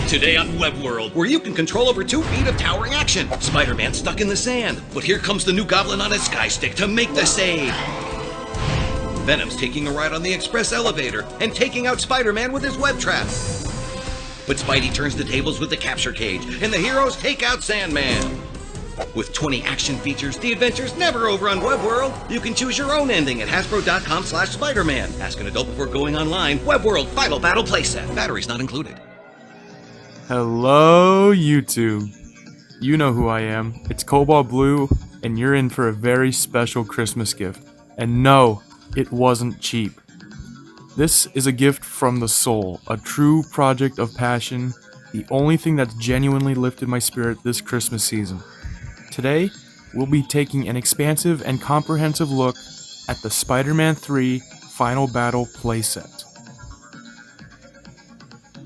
Today on Web World, where you can control over 2 feet of towering action. Spider-Man stuck in the sand, but here comes the new Goblin on his sky stick to make the save. Venom's taking a ride on the express elevator and taking out Spider-Man with his web trap. But Spidey turns the tables with the capture cage, and the heroes take out Sandman. With 20 action features, the adventure's never over on Web World. You can choose your own ending at hasbro.com/Spider-Man. Ask an adult before going online. Web World Final Battle Playset. Batteries not included. Hello, YouTube. You know who I am. It's Cobalt Blue, and you're in for a very special Christmas gift. And no, it wasn't cheap. This is a gift from the soul, a true project of passion, the only thing that's genuinely lifted my spirit this Christmas season. Today, we'll be taking an expansive and comprehensive look at the Spider-Man 3 Final Battle playset.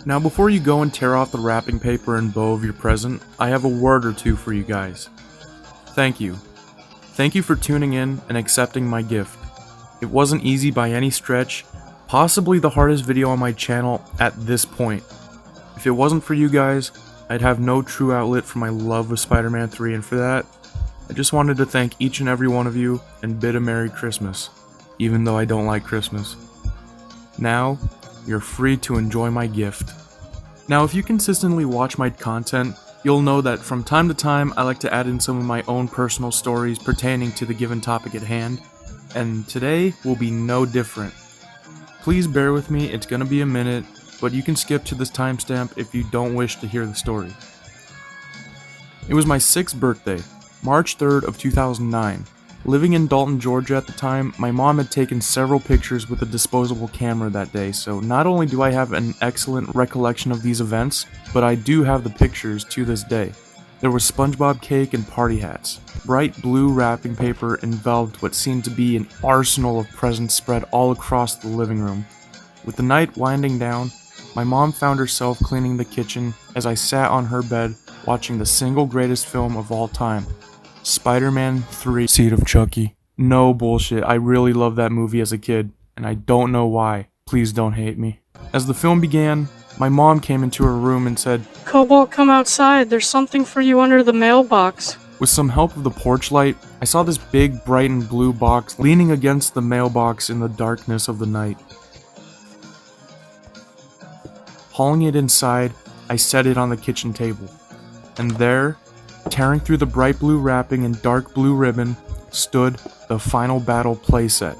Now before you go and tear off the wrapping paper and bow of your present, I have a word or two for you guys. Thank you. Thank you for tuning in and accepting my gift. It wasn't easy by any stretch, possibly the hardest video on my channel at this point. If it wasn't for you guys, I'd have no true outlet for my love of Spider-Man 3, and for that, I just wanted to thank each and every one of you and bid a Merry Christmas, even though I don't like Christmas. Now, you're free to enjoy my gift. Now, if you consistently watch my content, you'll know that from time to time I like to add in some of my own personal stories pertaining to the given topic at hand, and today will be no different. Please bear with me, it's gonna be a minute, but you can skip to this timestamp if you don't wish to hear the story. It was my 6th birthday, March 3rd of 2009. Living in Dalton, Georgia at the time, my mom had taken several pictures with a disposable camera that day, so not only do I have an excellent recollection of these events, but I do have the pictures to this day. There was SpongeBob cake and party hats. Bright blue wrapping paper enveloped what seemed to be an arsenal of presents spread all across the living room. With the night winding down, my mom found herself cleaning the kitchen as I sat on her bed watching the single greatest film of all time, Spider-Man 3: Seed of Chucky. No bullshit, I really loved that movie as a kid, and I don't know why. Please don't hate me. As the film began, my mom came into her room and said, "Cobalt, come outside. There's something for you under the mailbox." With some help of the porch light, I saw this big, bright and blue box leaning against the mailbox in the darkness of the night. Hauling it inside, I set it on the kitchen table. And there, tearing through the bright blue wrapping and dark blue ribbon, stood the Final Battle playset.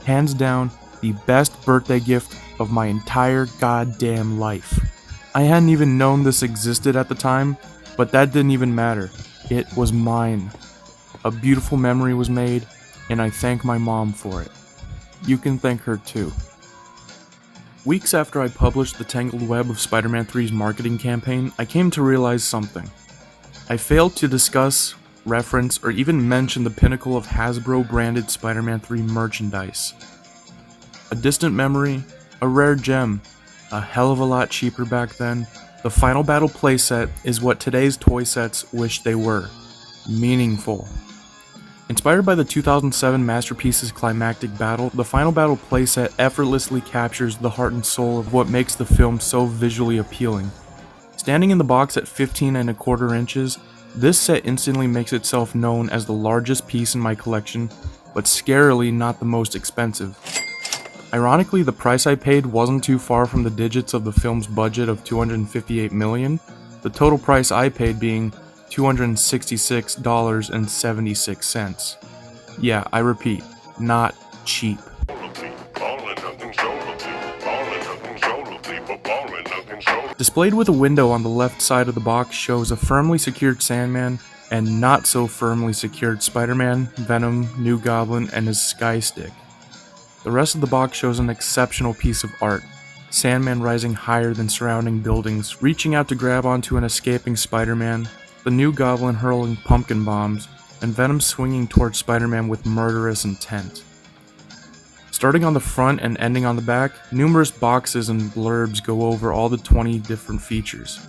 Hands down, the best birthday gift of my entire goddamn life. I hadn't even known this existed at the time, but that didn't even matter. It was mine. A beautiful memory was made, and I thank my mom for it. You can thank her too. Weeks after I published the tangled web of Spider-Man 3's marketing campaign, I came to realize something. I failed to discuss, reference, or even mention the pinnacle of Hasbro-branded Spider-Man 3 merchandise. A distant memory, a rare gem, a hell of a lot cheaper back then, the Final Battle playset is what today's toy sets wish they were. Meaningful. Inspired by the 2007 Masterpiece's climactic battle, the Final Battle playset effortlessly captures the heart and soul of what makes the film so visually appealing. Standing in the box at 15¼ inches, this set instantly makes itself known as the largest piece in my collection, but scarily not the most expensive. Ironically, the price I paid wasn't too far from the digits of the film's budget of $258 million, the total price I paid being $266.76. Yeah, I repeat, not cheap. Displayed with a window on the left side of the box shows a firmly secured Sandman and not so firmly secured Spider-Man, Venom, New Goblin, and his Sky Stick. The rest of the box shows an exceptional piece of art. Sandman rising higher than surrounding buildings, reaching out to grab onto an escaping Spider-Man, the New Goblin hurling pumpkin bombs, and Venom swinging towards Spider-Man with murderous intent. Starting on the front and ending on the back, numerous boxes and blurbs go over all the 20 different features.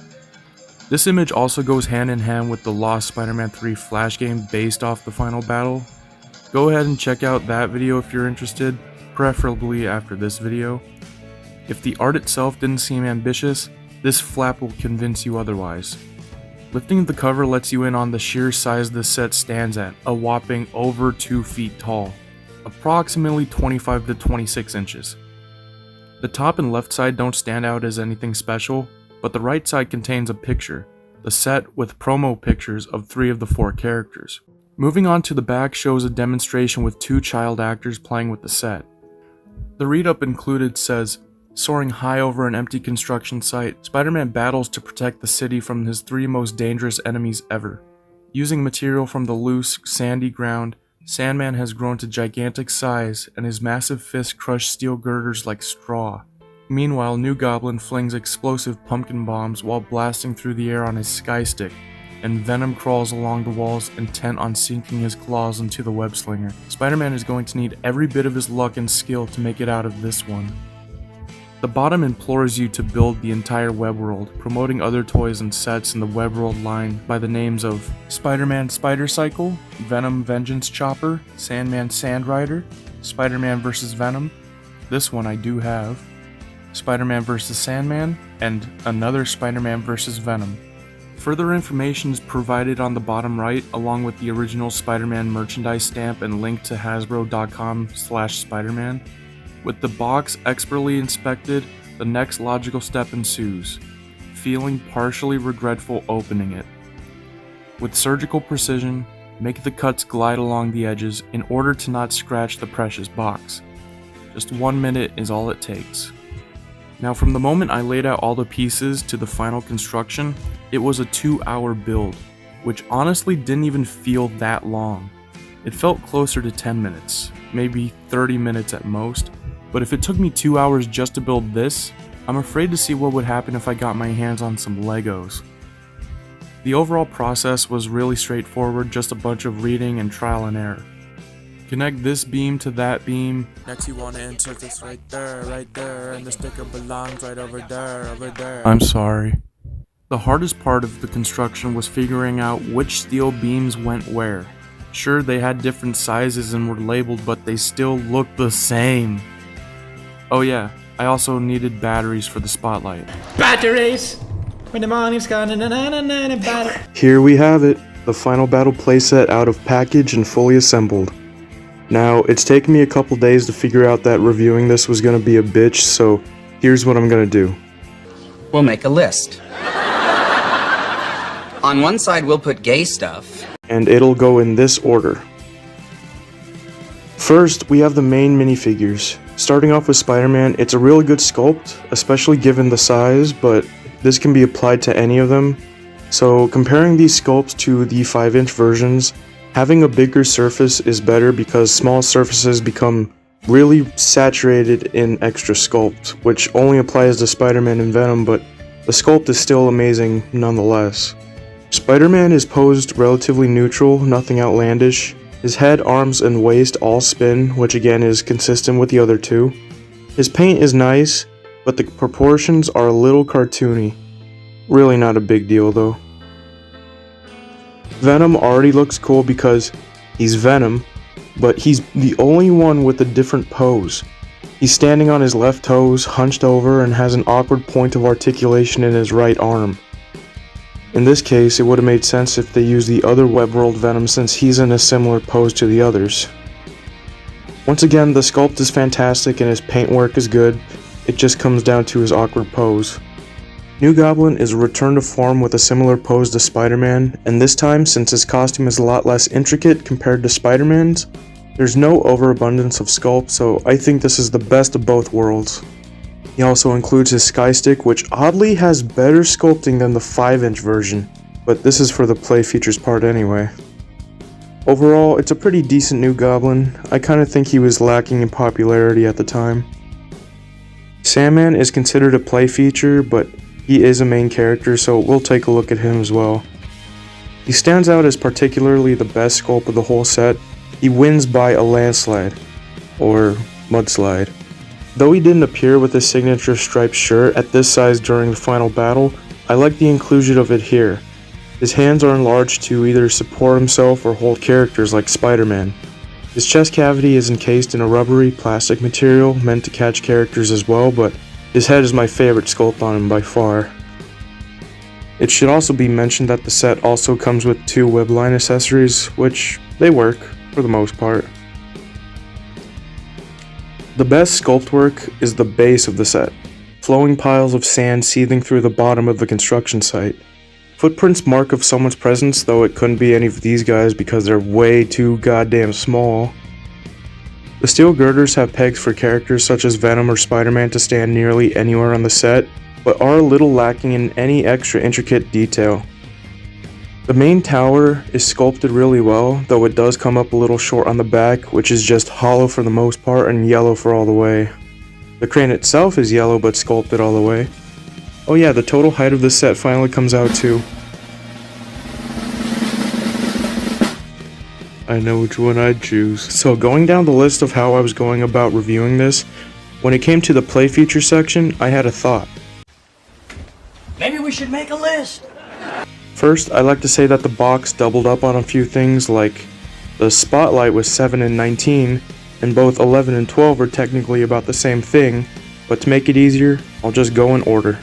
This image also goes hand in hand with the Lost Spider-Man 3 Flash game based off the Final Battle. Go ahead and check out that video if you're interested, preferably after this video. If the art itself didn't seem ambitious, This flap will convince you otherwise. Lifting the cover lets you in on the sheer size the set stands at, a whopping over 2 feet tall, approximately 25 to 26 inches. The top and left side don't stand out as anything special, but the right side contains a picture, the set with promo pictures of 3 of the 4 characters. Moving on to the back shows a demonstration with 2 child actors playing with the set. The read-up included says, "Soaring high over an empty construction site, Spider-Man battles to protect the city from his 3 most dangerous enemies ever. Using material from the loose, sandy ground, Sandman has grown to gigantic size, and his massive fists crush steel girders like straw. Meanwhile, New Goblin flings explosive pumpkin bombs while blasting through the air on his sky stick, and Venom crawls along the walls intent on sinking his claws into the web slinger. Spider-Man is going to need every bit of his luck and skill to make it out of this one." The bottom implores you to build the entire web world, promoting other toys and sets in the web world line by the names of Spider-Man Spider Cycle, Venom Vengeance Chopper, Sandman Sand Rider, Spider-Man vs. Venom, this one I do have, Spider-Man vs. Sandman, and another Spider-Man vs. Venom. Further information is provided on the bottom right, along with the original Spider-Man merchandise stamp and link to hasbro.com/Spider-Man. With the box expertly inspected, the next logical step ensues, feeling partially regretful opening it. With surgical precision, make the cuts glide along the edges in order to not scratch the precious box. Just 1 minute is all it takes. Now, from the moment I laid out all the pieces to the final construction, it was a 2-hour build, which honestly didn't even feel that long. It felt closer to 10 minutes, maybe 30 minutes at most, but if it took me 2 hours just to build this, I'm afraid to see what would happen if I got my hands on some Legos. The overall process was really straightforward, just a bunch of reading and trial and error. Connect this beam to that beam. Next you wanna insert this right there, and the sticker belongs right over there. I'm sorry. The hardest part of the construction was figuring out which steel beams went where. Sure, they had different sizes and were labeled, but they still looked the same. Oh yeah, I also needed batteries for the spotlight. Batteries! When the morning's gone, battery. Here we have it, the final battle playset out of package and fully assembled. Now, it's taken me a couple days to figure out that reviewing this was gonna be a bitch, so here's what I'm gonna do. We'll make a list. On one side, we'll put gay stuff. And it'll go in this order. First, we have the main minifigures. Starting off with Spider-Man, it's a really good sculpt, especially given the size, but this can be applied to any of them. So comparing these sculpts to the 5-inch versions, having a bigger surface is better because small surfaces become really saturated in extra sculpt, which only applies to Spider-Man and Venom, but the sculpt is still amazing nonetheless. Spider-Man is posed relatively neutral, nothing outlandish. His head, arms, and waist all spin, which again is consistent with the other two. His paint is nice, but the proportions are a little cartoony. Really not a big deal though. Venom already looks cool because he's Venom, but he's the only one with a different pose. He's standing on his left toes, hunched over, and has an awkward point of articulation in his right arm. In this case, it would have made sense if they used the other Web World Venom since he's in a similar pose to the others. Once again, the sculpt is fantastic and his paintwork is good, it just comes down to his awkward pose. New Goblin is a return to form with a similar pose to Spider-Man, and this time, since his costume is a lot less intricate compared to Spider-Man's, there's no overabundance of sculpt, so I think this is the best of both worlds. He also includes his sky stick, which oddly has better sculpting than the 5-inch version, but this is for the play features part anyway. Overall, it's a pretty decent New Goblin. I kinda think he was lacking in popularity at the time. Sandman is considered a play feature, but he is a main character, so we'll take a look at him as well. He stands out as particularly the best sculpt of the whole set. He wins by a landslide, or mudslide. Though he didn't appear with his signature striped shirt at this size during the final battle, I like the inclusion of it here. His hands are enlarged to either support himself or hold characters like Spider-Man. His chest cavity is encased in a rubbery plastic material meant to catch characters as well, but his head is my favorite sculpt on him by far. It should also be mentioned that the set also comes with 2 webline accessories, which they work for the most part. The best sculpt work is the base of the set, flowing piles of sand seething through the bottom of the construction site. Footprints mark of someone's presence, though it couldn't be any of these guys because they're way too goddamn small. The steel girders have pegs for characters such as Venom or Spider-Man to stand nearly anywhere on the set, but are a little lacking in any extra intricate detail. The main tower is sculpted really well, though it does come up a little short on the back, which is just hollow for the most part and yellow for all the way. The crane itself is yellow but sculpted all the way. Oh yeah, the total height of this set finally comes out too. I know which one I'd choose. So going down the list of how I was going about reviewing this, when it came to the play feature section, I had a thought. Maybe we should make a list. First, I like to say that the box doubled up on a few things, like the spotlight was 7 and 19, and both 11 and 12 are technically about the same thing, but to make it easier, I'll just go in order.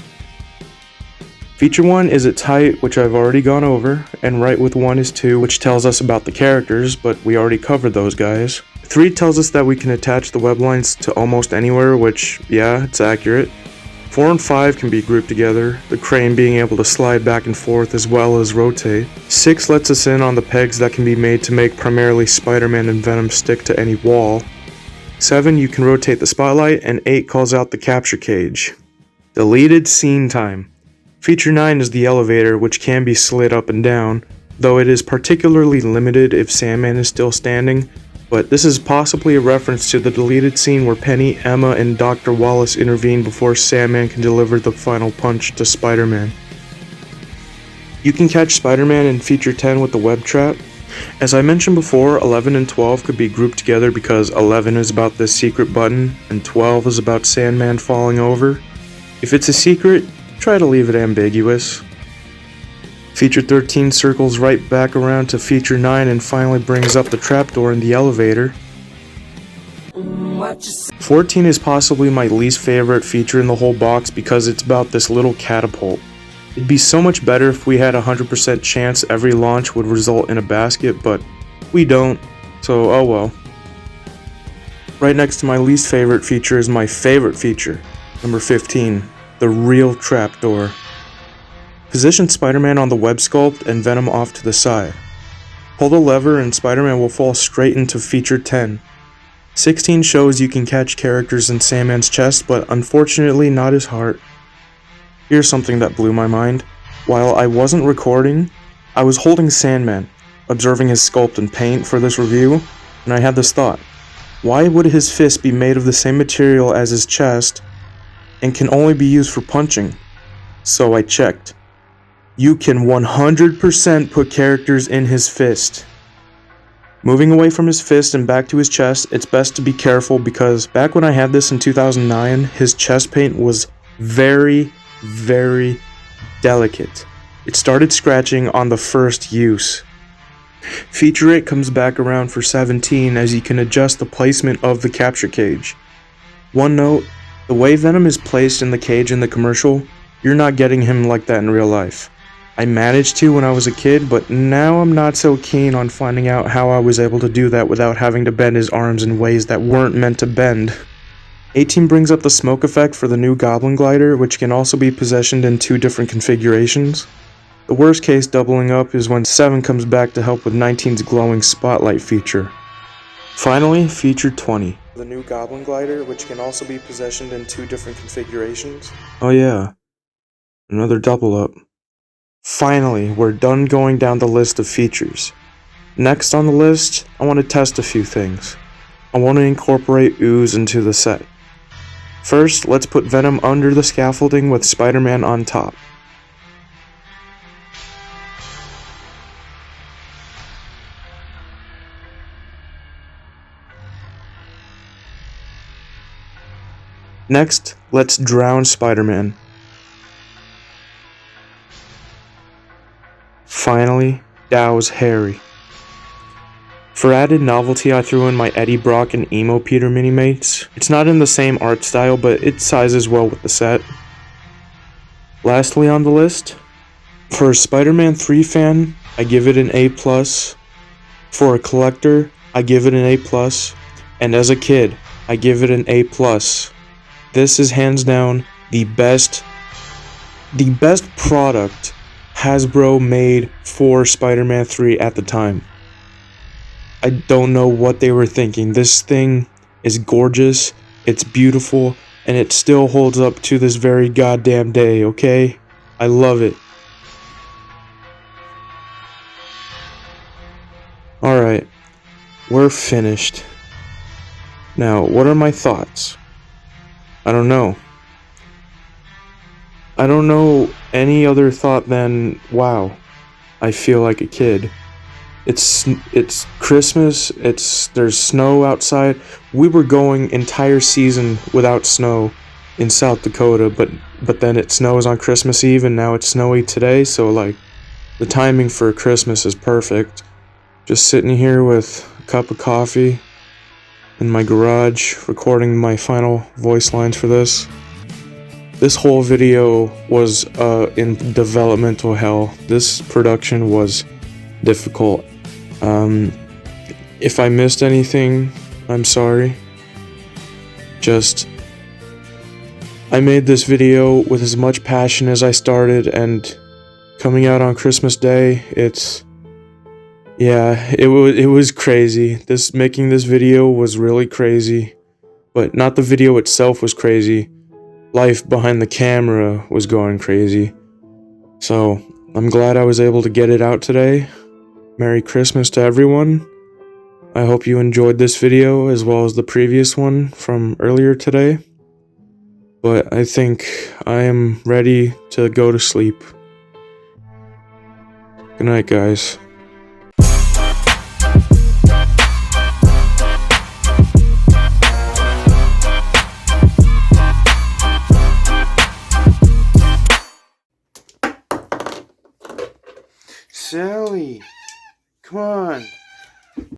Feature 1 is its height, which I've already gone over, and right with 1 is 2, which tells us about the characters, but we already covered those guys. 3 tells us that we can attach the web lines to almost anywhere, which, yeah, it's accurate. 4 and 5 can be grouped together, the crane being able to slide back and forth as well as rotate. 6 lets us in on the pegs that can be made to make primarily Spider-Man and Venom stick to any wall. 7, you can rotate the spotlight, and 8 calls out the capture cage. Deleted scene time. Feature 9 is the elevator, which can be slid up and down, though it is particularly limited if Sandman is still standing, but this is possibly a reference to the deleted scene where Penny, Emma, and Dr. Wallace intervene before Sandman can deliver the final punch to Spider-Man. You can catch Spider-Man in Feature 10 with the web trap. As I mentioned before, 11 and 12 could be grouped together because 11 is about this secret button, and 12 is about Sandman falling over. If it's a secret, try to leave it ambiguous. Feature 13 circles right back around to Feature 9 and finally brings up the trapdoor in the elevator. 14 is possibly my least favorite feature in the whole box because it's about this little catapult. It'd be so much better if we had a 100% chance every launch would result in a basket, but we don't, so oh well. Right next to my least favorite feature is my favorite feature, number 15, the real trapdoor. Position Spider-Man on the web sculpt and Venom off to the side. Pull the lever and Spider-Man will fall straight into Feature 10. 16 shows you can catch characters in Sandman's chest, but unfortunately not his heart. Here's something that blew my mind. While I wasn't recording, I was holding Sandman, observing his sculpt and paint for this review, and I had this thought. Why would his fist be made of the same material as his chest and can only be used for punching? So I checked. You can 100% put characters in his fist. Moving away from his fist and back to his chest, it's best to be careful because back when I had this in 2009, his chest paint was very, very delicate. It started scratching on the first use. Feature 8 comes back around for 17 as you can adjust the placement of the capture cage. One note, the way Venom is placed in the cage in the commercial, you're not getting him like that in real life. I managed to when I was a kid, but now I'm not so keen on finding out how I was able to do that without having to bend his arms in ways that weren't meant to bend. 18 brings up the smoke effect for the new Goblin Glider, which can also be positioned in 2 different configurations. The worst case doubling up is when 7 comes back to help with 19's glowing spotlight feature. Finally, Feature 20. The new Goblin Glider, which can also be positioned in 2 different configurations. Oh yeah, another double up. Finally, we're done going down the list of features. Next on the list, I want to test a few things. I want to incorporate ooze into the set. First, let's put Venom under the scaffolding with Spider-Man on top. Next, let's drown Spider-Man. Finally, douse Harry. For added novelty, I threw in my Eddie Brock and Emo Peter mini-mates. It's not in the same art style, but it sizes well with the set. Lastly on the list, For a Spider-Man 3 fan, I give it an A+. For a collector, I give it an A+. And as a kid, I give it an A+. This is hands down the best product Hasbro made for Spider-Man 3 at the time. I don't know what they were thinking. This thing is gorgeous, it's beautiful, and it still holds up to this very goddamn day, okay? I love it. Alright, we're finished. Now, what are my thoughts? I don't know. I don't know any other thought than, wow, I feel like a kid. It's Christmas, there's snow outside. We were going entire season without snow in South Dakota, but then it snows on Christmas Eve and now it's snowy today, so like the timing for Christmas is perfect. Just sitting here with a cup of coffee in my garage, recording my final voice lines for this. This whole video was in developmental hell. This production was difficult. If I missed anything, I'm sorry. I made this video with as much passion as I started, and coming out on Christmas Day, it was crazy. Making this video was really crazy, but not the video itself was crazy. Life behind the camera was going crazy. So, I'm glad I was able to get it out today. Merry Christmas to everyone. I hope you enjoyed this video as well as the previous one from earlier today. But I think I am ready to go to sleep. Good night, guys. Sally, come on.